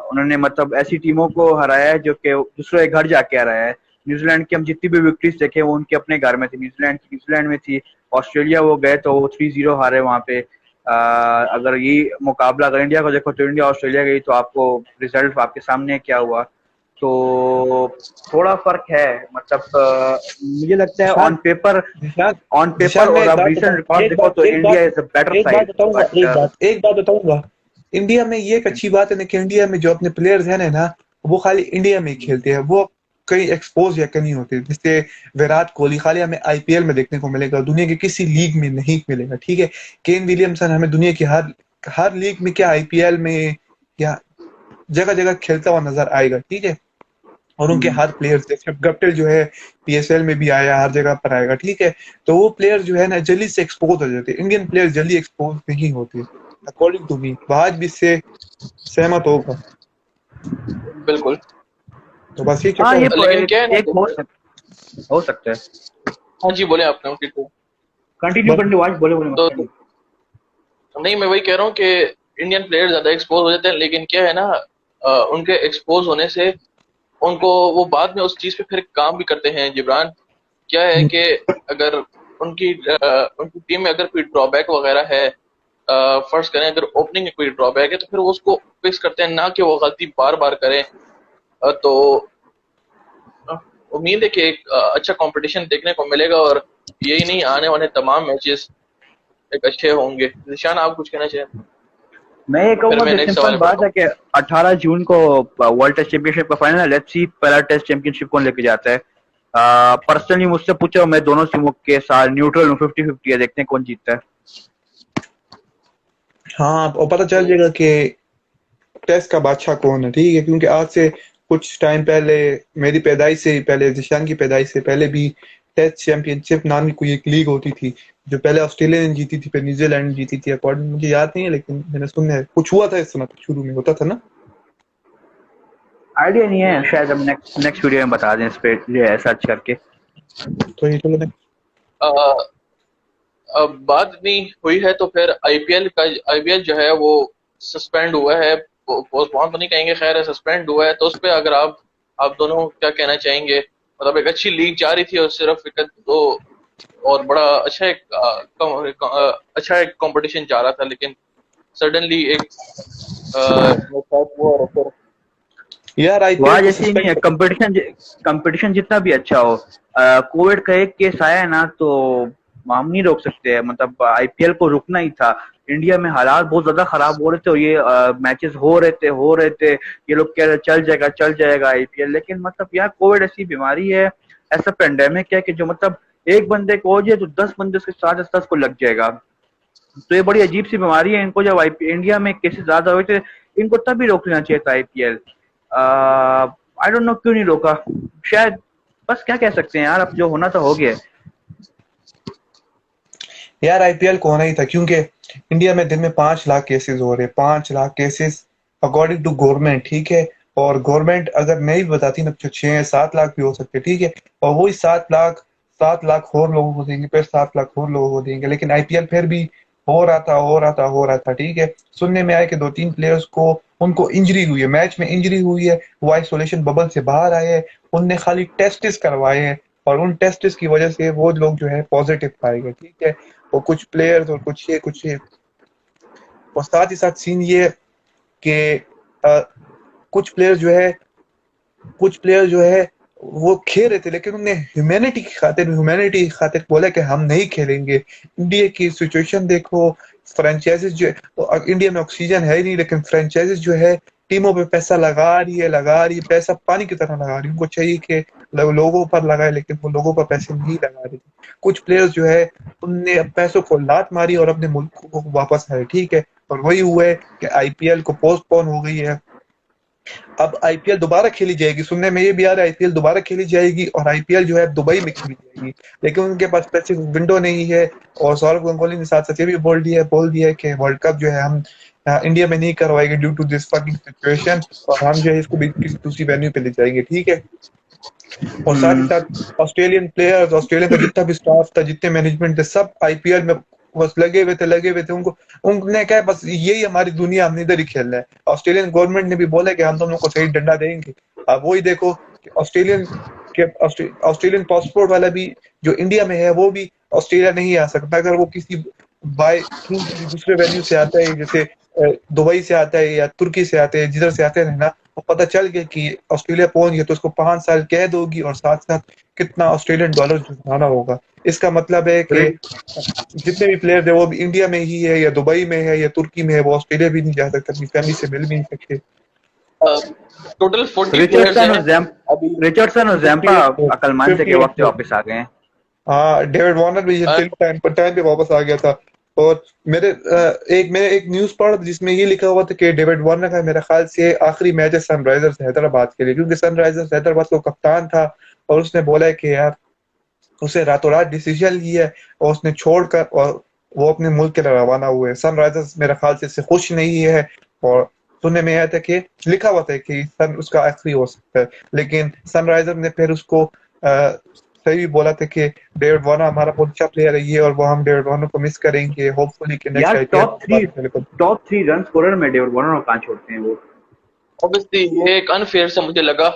उन्होंने मतलब ऐसी टीमों को हराया है जो कि दूसरे घर जाके हराया है। न्यूजीलैंड की हम जितनी भी विक्ट्रीज देखे वो उनके अपने घर में थी, न्यूजीलैंड में थी। ऑस्ट्रेलिया वो गए तो वो 3-0 हारे वहां पे। अगर ये मुकाबला अगर इंडिया को देखो तो इंडिया ऑस्ट्रेलिया गई तो आपको रिजल्ट आपके सामने क्या हुआ। तो थोड़ा फर्क है, मतलब मुझे लगता है निशान निशान ऑन पेपर निशान मैं और एक अब बात रिसेंट बताऊं, रिकॉर्ड देखो तो इंडिया इज अ बेटर एक बात साइड, बताऊंगा, बट एक बात बताऊंगा। इंडिया में ये एक अच्छी बात है ना कि इंडिया में जो अपने प्लेयर्स हैं ना, वो खाली इंडिया में ही खेलते हैं, वो कहीं एक्सपोज या कहीं होते। जैसे विराट कोहली खाली हमें आईपीएल में देखने को मिलेगा, दुनिया के किसी लीग में नहीं मिलेगा, ठीक है। केन विलियमसन हमें दुनिया की हर हर लीग में, क्या आईपीएल में या जगह जगह खेलता हुआ नजर आएगा, ठीक है। और उनके हर प्लेयर्स, जैसे गप्टिल जो है पीएसएल में भी आया, हर जगह पर आएगा, ठीक है। तो वो प्लेयर जो है ना जल्दी से एक्सपोज हो जाते हैं, इंडियन प्लेयर जल्दी एक्सपोज नहीं होते, अकॉर्डिंग टू मी। आज भी इससे सहमत होगा। बिल्कुल। तो बस ये हाँ, चक्कर ये है। लेकिन क्या है ना, एक हो सकता है। हाँ जी, बोले आपने ओके को। कंटिन्यू बस कंटिन्यू आज बोले बोले तो मत। नहीं, मैं वही कह रहा हूँ कि इंडियन प्लेयर ज्यादा एक्सपोज हो जाते हैं, लेकिन क्या है ना, उनके एक्सपोज होने से उनको वो बाद में उस चीज पे फिर काम भी करते हैं। जिब्रान, क्या है कि अगर उनकी टीम में अगर कोई ड्रॉबैक वगैरह है, फर्स्ट करें अगर ओपनिंग में कोई ड्रॉबैक है, तो फिर वो उसको फिक्स करते हैं, ना कि वो गलती बार बार करें। तो उम्मीद है कि एक अच्छा कंपटीशन देखने को मिलेगा, और यही नहीं, आने वाले तमाम मैचेस एक अच्छे होंगे। निशान, आप कुछ कहना चाहें? मैं ये फिर कहूंगा मैं कि नेक्स्ट सिंपल सवाल बात बढ़ता है कि 18 जून को वर्ल्ड टेस्ट चैंपियनशिप का फाइनल है। लेट्स सी पहला टेस्ट चैंपियनशिप कौन लेके जाता है। पर्सनली मुझसे पूछो, मैं दोनों टीमों के साथ न्यूट्रल हूँ, 50-50 है, देखते हैं कौन जीतता है। हाँ, और पता चल जाएगा कि टेस्ट का बादशाह कौन है, ठीक है। क्योंकि आज से कुछ टाइम पहले, मेरी पैदाइश से ही पहले, जिशान की पैदाइश से पहले भी टेस्ट चैंपियनशिप नाम की कोई एक लीग होती थी, जो पहले ऑस्ट्रेलिया ने जीती थी, फिर न्यूजीलैंड ने जीती थी, अकॉर्डिंग मुझे याद नहीं है, लेकिन मैंने सुना है कुछ हुआ था इस समय, शुरू में होता था ना। आइडिया नहीं है, शायद हम नेक्स्ट वीडियो में बता दें इस पे सर्च करके। तो ये चलो हूँ। अब बात इतनी हुई है तो फिर आईपीएल जो है वो सस्पेंड हुआ है, पोस्टपोन तो नहीं कहेंगे, खैर है, सस्पेंड हुआ है। तो उस पर अगर आप दोनों क्या कहना चाहेंगे? मतलब एक अच्छी लीग जा रही थी और सिर्फ एक दो, और बड़ा अच्छा एक कंपटीशन जा रहा था, लेकिन सडनली एक नॉकआउट हुआ और फिर यार आईपीएल वहाँ को जैसे ही नहीं है, सस्पेंड। कंपटीशन कंपटीशन जितना भी अच्छा हो, कोविड का एक केस आया है ना तो हम नहीं रोक सकते हैं। मतलब आईपीएल को रुकना ही था। इंडिया में हालात बहुत ज्यादा खराब हो रहे थे और ये मैचेस हो रहे थे। ये लोग कह रहे चल जाएगा आईपीएल, लेकिन मतलब यार कोविड ऐसी बीमारी है, ऐसा पेंडेमिक है कि जो मतलब एक बंदे को हो जाए तो 10 बंदे उसके साथ 10 को लग जाएगा। तो ये बड़ी अजीब सी बीमारी है। इनको जब इंडिया में केसेस ज्यादा हुए थे, इनको तभी रोक लेना चाहिए था आईपीएल। आई डोंट नो क्यों नहीं रोका। शायद, बस क्या कह सकते हैं यार, अब जो होना था हो गया। यार आईपीएल को होना ही था, क्योंकि इंडिया में दिन में 5 लाख केसेस हो रहे हैं, 5 lakh cases according to government, ठीक है। और गवर्नमेंट अगर नहीं भी बताती ना तो 6-7 लाख भी हो सकते, ठीक है। और वही 7 लाख, 7 लाख और लोगों को देंगे, फिर 7 लाख और लोगों को देंगे, लेकिन आईपीएल फिर भी हो रहा था, ठीक है। सुनने में आया कि 2-3 प्लेयर्स को उनको इंजरी हुई है, मैच में इंजरी हुई है, वो आइसोलेशन बबल से बाहर आए हैं, उनने खाली टेस्टिस करवाए हैं, और उन टेस्टिस की वजह से वो लोग जो है पॉजिटिव पाए गए, ठीक है। और कुछ प्लेयर्स और कुछ ये और साथ ही साथ सीन ये है कि अ, कुछ प्लेयर जो है वो खेल रहे थे, लेकिन उन्हें ह्यूमैनिटी की खातिर बोला कि हम नहीं खेलेंगे। इंडिया की सिचुएशन देखो, फ्रेंचाइजीज जो है, तो इंडिया में ऑक्सीजन है ही नहीं, लेकिन फ्रेंचाइजीज जो है टीमों पे पैसा लगा रही है, पैसा पानी की तरह लगा रही है। उनको चाहिए कि लोगों पर लगाए, लेकिन वो लोगों पर पैसे नहीं लगा रही। कुछ प्लेयर्स जो है उनने पैसों को लात मारी और अपने मुल्क को वापस आए, ठीक है। और वही हुआ है कि आईपीएल को पोस्टपोन हो गई है। अब आईपीएल दोबारा खेली जाएगी, सुनने में ये भी आ रहा है आईपीएल दोबारा खेली जाएगी, और आईपीएल जो है दुबई में खेली जाएगी, लेकिन उनके पास स्पेसिफिक विंडो नहीं है। और सौरव गांगुली ने साथ साथ ये भी बोल दिया है कि वर्ल्ड कप जो है हम इंडिया में नहीं करवाएंगे due to this fucking situation, और हम जो है इसको भी किसी दूसरी वेन्यू पे ले जाएंगे, ठीक है। और साथ ही हम्म। साथ ऑस्ट्रेलियन का जितना भी स्टाफ था, जितने मैनेजमेंट थे, सब आईपीएल में बस लगे हुए थे। उनको उनने क्या है, बस यही हमारी दुनिया, हमने इधर ही खेलना है। ऑस्ट्रेलियन गवर्नमेंट ने भी बोला कि हम तुम लोग को सही डंडा देंगे। अब वही देखो कि ऑस्ट्रेलियन पासपोर्ट वाला भी जो इंडिया में है, वो भी ऑस्ट्रेलिया नहीं आ सकता अगर वो किसी बाय थ्रू किसी दूसरे वेन्यू से आता है, जैसे दुबई से आता है या तुर्की से आते हैं, जिधर से आते हैं ना, वो पता चल गया कि ऑस्ट्रेलिया पहुंच गया तो उसको 5 साल कैद होगी, और साथ साथ कितना ऑस्ट्रेलियन डॉलर जुर्माना होगा। इसका मतलब है कि जितने भी प्लेयर है वो भी इंडिया में ही है या दुबई में है या तुर्की में है, वो ऑस्ट्रेलिया भी नहीं जा सकते, अपनी फैमिली से मिल भी नहीं सकते। टोटल 40 प्लेयर्स रिचर्डसन और हैं जैम अभी। रिचर्डसन और जैम्पा 58 अकलमंद से के वक्त 58। वापस आ गए हैं। हाँ, डेविड वार्नर भी अ, टाइम पे वापस आ गया था। और मैंने एक न्यूज पढ़ा जिसमें ये लिखा हुआ था कि डेविड वार्नर का मेरे ख्याल से आखिरी मैच है सनराइजर्स हैदराबाद के लिए, क्योंकि सनराइजर्स हैदराबाद का कप्तान था, और उसने बोला है कि यार उसे रातों रात डिसीजन लिया है और उसने छोड़कर और वो अपने मुल्क के लिए रवाना हुए। सनराइजर्स मेरे ख्याल से इससे खुश नहीं है, और सुनने में आया था कि लिखा हुआ था कि सन उसका आखिरी हो सकता है, लेकिन सनराइजर ने फिर उसको सही बोला था कि डेविड वार्नर हमारा बहुत अच्छा प्लेयर है ये, और वो हम डेविड वार्नर को मिस करेंगे, होपफुली कि नेक्स्ट यार आईपीएल दोबारा खेले को। टॉप थ्री रन स्कोरर में डेविड वार्नर कहाँ छोड़ते हैं वो। ऑब्वियसली ये एक अनफेयर सा मुझे लगा,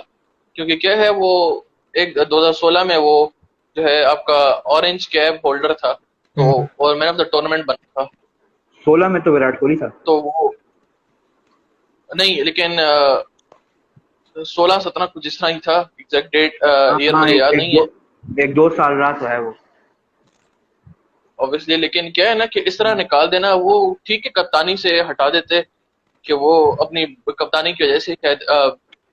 क्योंकि क्या है वो एक 2016 में वो जो है आपका ऑरेंज कैप होल्डर था, तो हम्म। और मैन ऑफ द टूर्नामेंट बना था। 16 में तो विराट कोहली था। तो वो नहीं, लेकिन 16-17 कुछ इस तरह ही था। एग्जैक्ट डेट हाँ ईयर हाँ, मुझे याद नहीं है एक दो साल रहा तो है वो। ऑब्वियसली। लेकिन क्या है ना कि इस तरह निकाल देना, वो ठीक है कप्तानी से हटा देते कि वो अपनी कप्तानी की वजह से शायद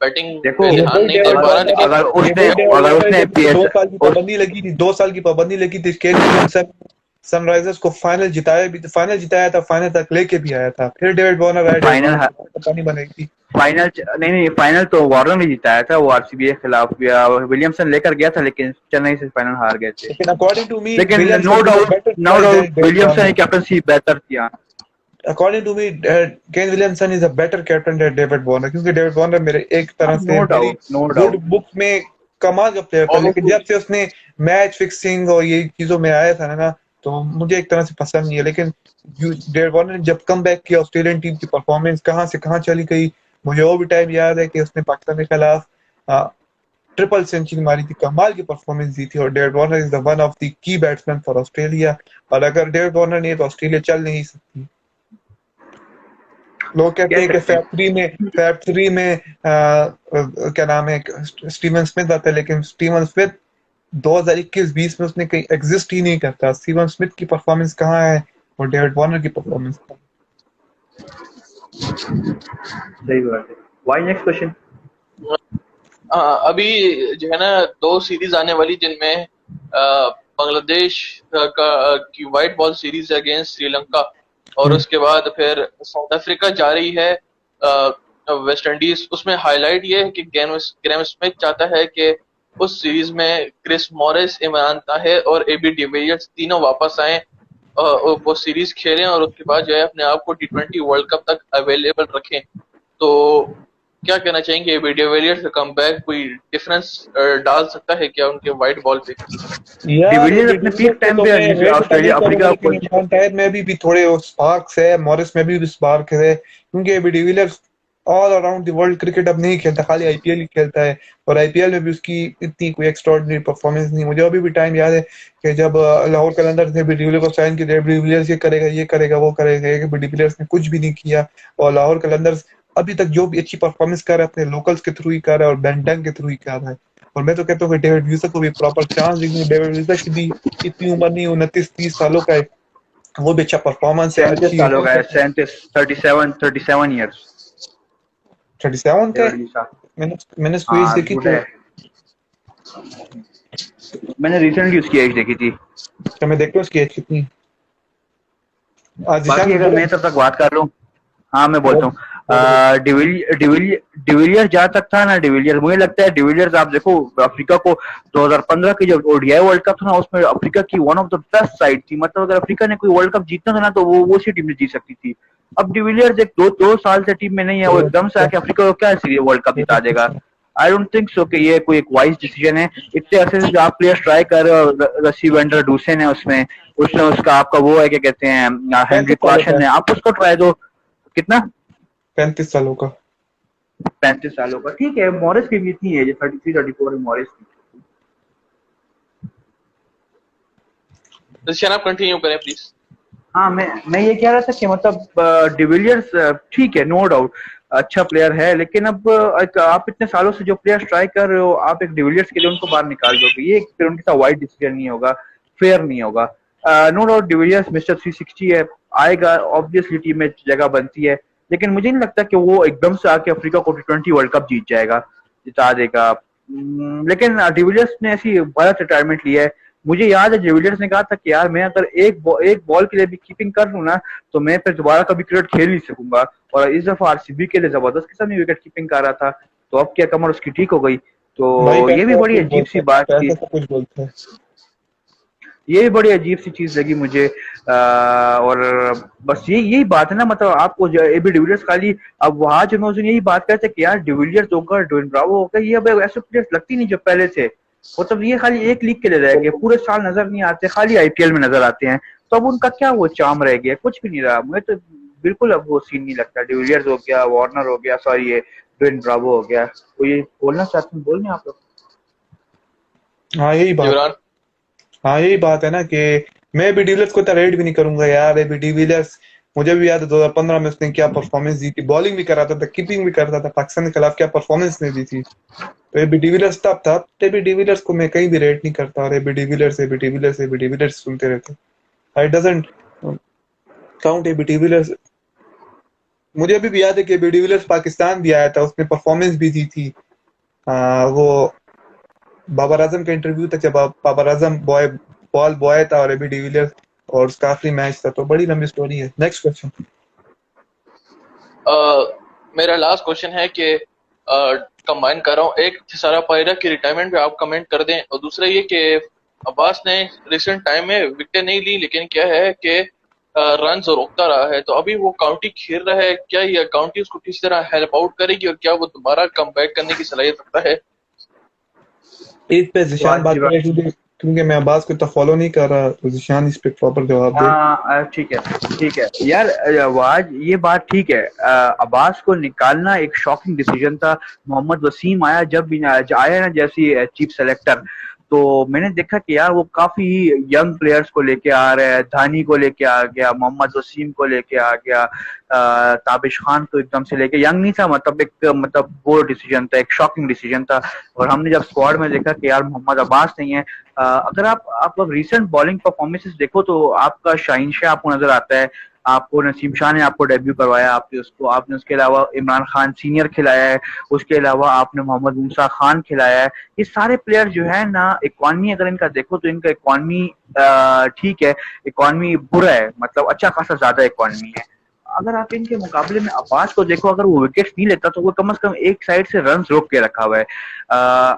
बैटिंग देखो, पे ये ध्यान वही नहीं दे डेविड पा रहा, वार्नर है, लेकिन ये वही डेविड अगर वार्नर है उसने जब पीएस 2 साल की उस पाबंदी लगी थी, 2 साल की पाबंदी लगी थी, केन विलियमसन सनराइजर्स को फाइनल जिताया था, फाइनल तक लेके भी आया था। फिर डेविड वार्नर आया, डेविड वार्नर फाइनल कप्तानी बनाई थी। नहीं, फाइनल तो वार्नर ने जिताया था, वो आरसीबी के खिलाफ। विलियमसन लेकर गया था लेकिन चेन्नई से फाइनल हार गए थे। लेकिन अकॉर्डिंग टू मी लेकिन Williamson is a better no choice than doubt David Williamson Warner. ने कैप्टनसी बेहतर किया। According to me Ken Williamson is a better captain than David Warner, क्योंकि डेविड वार्नर मेरे एक तरह से नो मेरी doubt, no good doubt. Book में कमाल का प्लेयर था, लेकिन ऑब्वियसली जब से उसने मैच फिक्सिंग और ये चीजों में आया था ना, तो मुझे एक तरह से पसंद नहीं है। लेकिन डेविड वार्नर ने जब कम बैक किया, ऑस्ट्रेलियन टीम की परफॉर्मेंस कहाँ से कहाँ चली गई। मुझे वो भी टाइम याद है कि उसने पाकिस्तान के खिलाफ ट्रिपल सेंचुरी मारी थी, कमाल की परफॉर्मेंस दी थी, और David Warner is the one of the key batsman for Australia. और अगर डेविड वार्नर नहीं है तो ऑस्ट्रेलिया चल नहीं सकती। लोग कहते कह हैं कि सकते हैं। फैब थ्री में क्या नाम है, स्टीवन स्मिथ आता है, लेकिन स्टीवन स्मिथ 2021-20 में उसने कहीं एग्जिस्ट ही नहीं करता। स्टीवन स्मिथ की परफॉर्मेंस कहाँ है और डेविड वार्नर की परफॉर्मेंस कहाँ सही बात है। Why next question. अभी जो है ना 2 सीरीज आने वाली जिनमें बांग्लादेश की वाइट बॉल सीरीज है अगेंस्ट श्रीलंका, और है? उसके बाद फिर साउथ अफ्रीका जा रही है वेस्ट इंडीज। उसमें हाईलाइट ये है कि ग्रेम स्मिथ चाहता है कि उस सीरीज में क्रिस मॉरिस, इमरान ताहिर और एबी डिविलियर्स तीनों वापस आए, वो सीरीज खेलें और उसके बाद जो है अपने आप को T20 वर्ल्ड कप तक अवेलेबल रखें। तो क्या कहना चाहेंगे, एबी डिविलियर्स का कमबैक कोई डिफरेंस डाल सकता है क्या उनके वाइट बॉल पे? यार ये डिविलियर्स अपने डिविलियर्स पीक को टाइम तो पे मैं रेट तो नहीं ऑस्ट्रेलिया करूंगा, अफ्रीका लेकिन को। इमरान ताहिर में भी थोड़े स्पार्क्स है, मॉरिस में भी स्पार्क है, क्योंकि ये de Villiers all around the world cricket अब नहीं खेलता, खाली आईपीएल ही खेलता है। और आईपीएल में भी उसकी इतनी कोई एक्स्ट्राऑर्डिनरी परफॉर्मेंस नहीं। मुझे अभी भी टाइम याद है कि जब लाहौर कलंदर्स ने भी डिविलियर्स को साइन किया, डिविलियर्स ये करेगा वो करेगा, ये डिविलियर्स ने कुछ भी नहीं किया। और लाहौर कलंदर्स अभी तक जो भी अच्छी परफॉर्मेंस कर रहा है अपने लोकल्स के थ्रू ही कर रहा है और बेंटन के थ्रू ही कर रहा है। और मैं तो कहता हूँ कि डेविड विल्सन को भी प्रॉपर चांस देंगे। डेविड विल्सन की भी इतनी उम्र नहीं, 29-30 सालों का है, वो भी अच्छा परफॉर्मेंस है, 37 अच्छी सालों का है, 37 37 का है। डेविड विसा। मैंने उसकी एज हाँ देखी बूढ़ा थी। है। मैंने रिसेंटली उसकी एज देखी थी। क्या मैं देखता हूँ उसकी एज कितनी है? आज बाकी जिशान अगर बोलो। मैं तब तक बात कर लूँ, हाँ मैं बोलता बोलो, हूँ। बोलो। डिविलियर जहाँ तक था ना, डिविलियर मुझे लगता है, डिविलियर्स आप देखो अफ्रीका को 2015 की जब ओडीआई वर्ल्ड कप था ना, उसमें अफ्रीका की one of the best side थी। मतलब अगर अफ्रीका ने कोई वर्ल्ड कप जीतना था ना, तो वो उसी टीम ने जीत सकती थी। अब डिविलियर्स एक दो साल से टीम में नहीं है, वो एकदम से आके अफ्रीका को क्या सीरीज वर्ल्ड कप जिता देगा? आई डोंट थिंक सो कि ये कोई एक वाइज डिसीजन है। इतने ऐसे जो आप प्लेयर्स ट्राई कर रहे हो, रसी वेंडर डूसन है उसमें, उसने उसका आपका वो है क्या कहते हैं, हेनरी 35 सालों का क्लासन है, है, आप उसको ट्राई दो। कितना? 35 सालों का। 35 सालों का, ठीक है। मॉरिस की भी इतनी है, 33-34 है मॉरिस की। ऋषियान आप कंटिन्यू करें प्लीज। हाँ, मैं ये कह रहा था कि मतलब डिविलियर्स ठीक है, नो डाउट अच्छा प्लेयर है, लेकिन अब आप इतने सालों से जो प्लेयर्स ट्राई कर रहे हो, आप एक डिविलियर्स के लिए उनको बाहर निकाल दोगे, ये फिर उनके साथ वाइड डिसीजन नहीं होगा, फेयर नहीं होगा। नो डाउट डिविलियर्स मिस्टर 360 है, आएगा ऑब्वियसली टीम में जगह बनती है, लेकिन मुझे नहीं लगता कि वो एकदम से आके अफ्रीका को T20 वर्ल्ड कप जीत जाएगा, जिता देगा। लेकिन डिविलियर्स ने ऐसी भारत रिटायरमेंट लिया है। मुझे याद है डिविलियर्स ने कहा था कि यार मैं अगर एक बॉल के लिए भी कीपिंग कर लूं ना, तो मैं फिर दोबारा कभी क्रिकेट खेल नहीं सकूंगा। और इस दफा आरसीबी के लिए जबरदस्त किस्म की विकेट कीपिंग कर रहा था, तो अब क्या कमर उसकी ठीक हो गई। भाई तो ये भी पैसा बड़ी कुछ अजीब बोलते सी हैं, बात थी, पैसा सब कुछ बोलते हैं। ये भी बड़ी अजीब सी चीज लगी मुझे। और बस यही बात है ना, मतलब आपको एबी डिविलियर्स खाली, अब वहां जो नौजवान यही बात करते हैं कि यार डिविलियर्स होगा, ड्वेन ब्रावो होगा, ये अब ऐसे प्लेयर्स लगती नहीं जो पहले थे। मतलब ये खाली एक लीग के लिए रह गए, पूरे साल नजर नहीं आते, खाली आईपीएल में नजर आते हैं। तो अब उनका क्या वो चार्म रह गया? कुछ भी नहीं रहा। मुझे तो बिल्कुल अब वो सीन नहीं लगता। डिविलियर्स हो गया, वार्नर हो गया, सॉरी ये ड्वेन ब्रावो हो गया। तो ये बोलना चाहते हैं, बोलने आप लोग। हाँ यही बात इमरान? हाँ यही बात है ना कि मैं भी डिविलियर्स को इतना रेट भी नहीं करूंगा यार। एबी डिविलियर्स, मुझे भी याद है 2015 में उसने क्या परफॉर्मेंस दी थी, बॉलिंग भी कर रहा था, कीपिंग भी कर रहा था, पाकिस्तान के खिलाफ क्या परफॉर्मेंस ने दी थी। तो एबी डिविलियर्स तब था, एबी डिविलियर्स को मैं कहीं भी रेट नहीं करता, और एबी डिविलियर्स सुनते रहते। I doesn't count AB de Villiers. मुझे अभी भी याद है कि एबी डिविलियर्स पाकिस्तान भी आया था, उसने परफॉर्मेंस भी दी थी। वो बाबर आजम का इंटरव्यू था जब बाबर आजम बॉल बॉय था और एबी डिविलियर्स, और उसका आखिरी मैच था। तो बड़ी लंबी स्टोरी है। Next question. मेरा लास्ट क्वेश्चन है कि कंबाइन कर रहा हूँ, एक थिसारा पायरा की रिटायरमेंट पे आप कमेंट कर दें, और दूसरा ये कि अब्बास ने रिसेंट टाइम में विकेट नहीं ली, लेकिन क्या है कि रन रोकता रहा है, तो अभी वो काउंटी खेल रहा है, क्या ये काउंटी उसको किसी तरह हेल्प आउट करेगी, और क्या वो दोबारा कमबैक करने की सलाहियत रखता है? इस पे जिशान बात वाजिब। करे, क्योंकि मैं अब्बास को इतना फॉलो नहीं कर रहा, तो जिशान इस पे प्रॉपर जवाब दे। हाँ ठीक है, ठीक है यार। वाज ये बात ठीक है। अब्बास को निकालना एक शॉकिंग डिसीजन था। मोहम्मद वसीम आया, जब भी आया ना जैसी चीफ सेलेक्टर, तो मैंने देखा कि यार वो काफी यंग प्लेयर्स को लेके आ रहे हैं, धानी को लेके आ गया, मोहम्मद वसीम को लेके आ गया, ताबिश खान को एकदम से लेके, यंग नहीं था, मतलब एक मतलब वो डिसीजन था, एक शॉकिंग डिसीजन था। और हमने जब स्क्वाड में देखा कि यार मोहम्मद अब्बास नहीं है, अगर आप अब रिसेंट बॉलिंग परफॉर्मेंसेस देखो तो आपका शाहीन शाह आपको नजर आता है, आपको नसीम शाह ने आपको डेब्यू करवाया, आपने उसके अलावा इमरान खान सीनियर खिलाया है, उसके अलावा आपने मोहम्मद मूसा खान खिलाया है। ये सारे प्लेयर जो है ना, इकॉनमी अगर इनका देखो तो इनका इकॉनमी ठीक है, इकॉनमी बुरा है, मतलब अच्छा खासा ज्यादा इकॉनमी है। अगर आप इनके मुकाबले में अब्बास को देखो, अगर वो विकेट नहीं लेता तो वो कम से कम एक साइड से रन रोक के रखा हुआ है।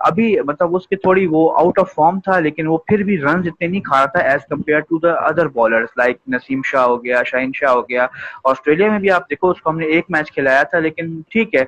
अभी मतलब उसके थोड़ी वो आउट ऑफ फॉर्म था, लेकिन वो फिर भी रन इतने नहीं खा रहा था as compare to the other bowlers like Naseem Shah हो गया, शाहीन शाह हो गया। ऑस्ट्रेलिया में भी आप देखो, उसको हमने एक मैच खिलाया था, लेकिन ठीक है,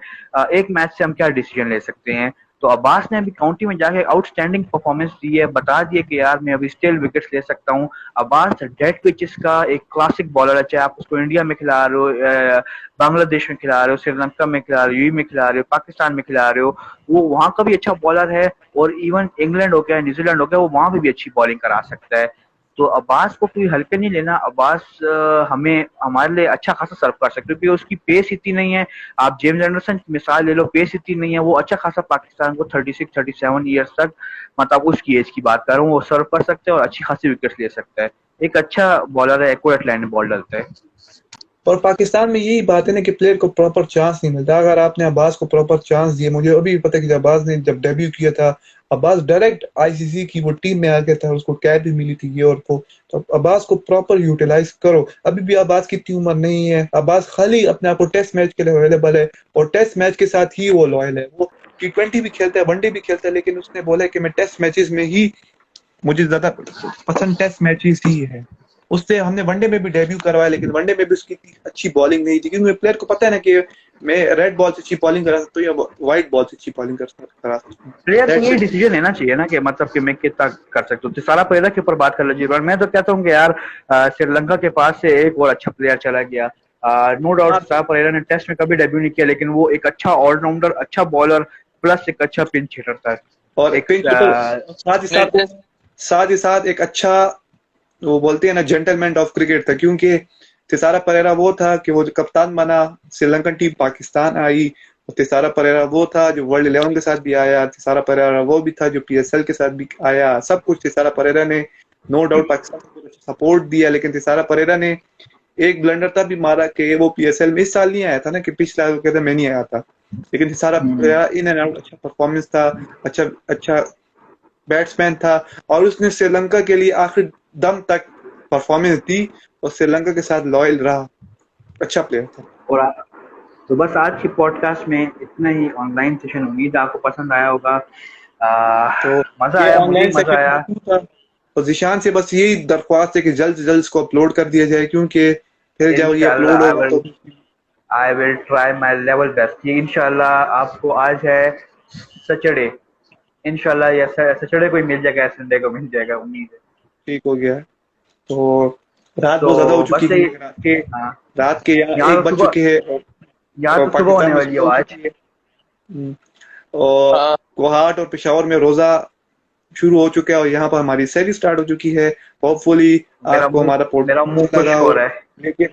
एक मैच से हम क्या डिसीजन ले सकते हैं। तो अब्बास ने अभी काउंटी में जाके आउटस्टैंडिंग परफॉर्मेंस दी है, बता दिया कि यार मैं अभी स्टिल विकेट्स ले सकता हूँ। अब्बास डेड पिचेस का एक क्लासिक बॉलर है, चाहे आप उसको इंडिया में खिला रहे हो, बांग्लादेश में खिला रहे हो, श्रीलंका में खिला रहे हो, यूएई में खिला रहे हो, पाकिस्तान में खिला रहे हो, वो वहां का भी अच्छा बॉलर है। और इवन इंग्लैंड हो गया, न्यूजीलैंड हो गया, वो वहां पे भी अच्छी बॉलिंग करा सकता है। तो अब्बास को कोई हल्के नहीं लेना। अब्बास हमें हमारे लिए अच्छा खासा सर्व कर सकते हो, क्योंकि उसकी पेस इतनी नहीं है। आप जेम्स एंडरसन की मिसाल ले लो, पेस इतनी नहीं है, वो अच्छा खासा पाकिस्तान को 36-37 ईयर्स तक, मतलब उसकी एज की बात कर रहा हूँ, वो सर्व कर सकते हैं और अच्छी खासी विकेट ले सकता है। एक अच्छा बॉलर है, एक्यूरेट लाइन में बॉल डालता है। और पाकिस्तान में यही बात है ना कि प्लेयर को प्रॉपर चांस नहीं मिलता। अगर आपने अब्बास को प्रॉपर चांस दिए, मुझे अभी भी पता है कि अब्बास ने जब डेब्यू किया था, अब्बास डायरेक्ट आईसीसी की वो टीम में आ गया था, उसको कैप भी मिली थी ये और वो। तो अब्बास को प्रॉपर यूटिलाइज करो। अभी भी अब्बास की इतनी उम्र नहीं है, अब्बास खाली अपने आप को टेस्ट मैच के लिए अवेलेबल है, और टेस्ट मैच के साथ ही वो लॉयल है। वो T20 भी खेलता है, वनडे भी खेलता है, लेकिन उसने बोला है कि मैं टेस्ट मैचेस में ही, मुझे ज्यादा पसंद टेस्ट मैचेस ही है। उससे हमने वनडे में भी डेब्यू करवाया, लेकिन वनडे में भी उसकी इतनी अच्छी बॉलिंग नहीं थी, क्योंकि प्लेयर को पता है ना कि मैं रेड बॉल से अच्छी बॉलिंग करा सकता हूँ या व्हाइट बॉल से अच्छी बॉलिंग करा सकता प्लेयर को हूँ। ये डिसीजन लेना चाहिए ना कि मतलब कि मैं कितना कर सकता हूँ। सारा प्लेयर के ऊपर बात कर लीजिए, पर मैं तो कहता हूँ कि यार श्रीलंका के पास से एक और अच्छा प्लेयर चला गया। नो डाउट हाँ, सारा परेरा ने टेस्ट में कभी डेब्यू नहीं किया, लेकिन वो एक अच्छा ऑलराउंडर, अच्छा बॉलर, प्लस एक अच्छा पिंच हिटर था। और एक पिंच हिटर साथ ही साथ एक अच्छा, वो बोलते हैं ना, जेंटलमैन ऑफ क्रिकेट था, क्योंकि तिसारा परेरा वो था कि वो जो कप्तान बना, श्रीलंकन टीम पाकिस्तान आई, और तिसारा परेरा वो था जो वर्ल्ड 11 के साथ भी आया, तिसारा परेरा वो भी था जो PSL के साथ भी आया। सब कुछ तिसारा परेरा ने, नो डाउट पाकिस्तान को सपोर्ट दिया, लेकिन तिसारा परेरा ने एक ब्लंडर तब भी मारा कि वो PSL में इस साल नहीं आया था ना, कि पिछला साल कहता मैं नहीं आया था, लेकिन Thisara Perera in and out अच्छा परफॉर्मेंस था, अच्छा अच्छा बैट्समैन था, और उसने श्रीलंका के लिए आखिर दम तक परफॉर्मेंस दी और श्रीलंका के साथ लॉयल रहा। अच्छा प्लेयर था। और तो बस आज की पॉडकास्ट में इतना ही ऑनलाइन सेशन, उम्मीद है आपको पसंद आया होगा। तो मजा ये आया, मुझे ऑनलाइन मजा आया। सेशन था, तो जिशान से बस यही दरख्वास्त है कि जल्द से जल्द इसको अपलोड कर दिया जाए, क्योंकि फिर जब ये अपलोड इंशाल्लाह होगा तो I will try my level best. ये इंशाल्लाह आपको आज है सैटरडे, इंशाल्लाह ये सैटरडे को ही मिल जाएगा, संडे को मिल जाएगा, उम्मीद है। ठीक हो गया। तो रात तो बहुत ज्यादा हो चुकी बस है, ये रात कि के रात के यहाँ यहाँ 1 तो बज सुबह, चुके हैं, यहाँ और तो सुबह पाकिस्तान होने में वाली है सुबह हो आज। चुकी है। और कोहाट और पेशावर में रोजा शुरू हो चुका है, और यहाँ पर हमारी सैली स्टार्ट हो चुकी है। होपफुली आपको हमारा मेरा मुंह पॉडकास्ट लगा खुश्क हो हो, रहा है। लेकिन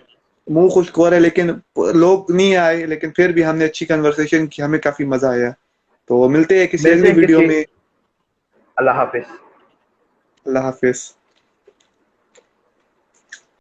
मुंह खुश्क हो रहा है, लेकिन लोग नहीं आए, लेकिन फिर भी हमने अच्छी कन्वर्सेशन की, हमें काफी मजा आया। तो मिलते हैं किसी मिलते अगली हैं वीडियो किसी, में। अल्लाह हाफिज। अल्लाह हाफिज।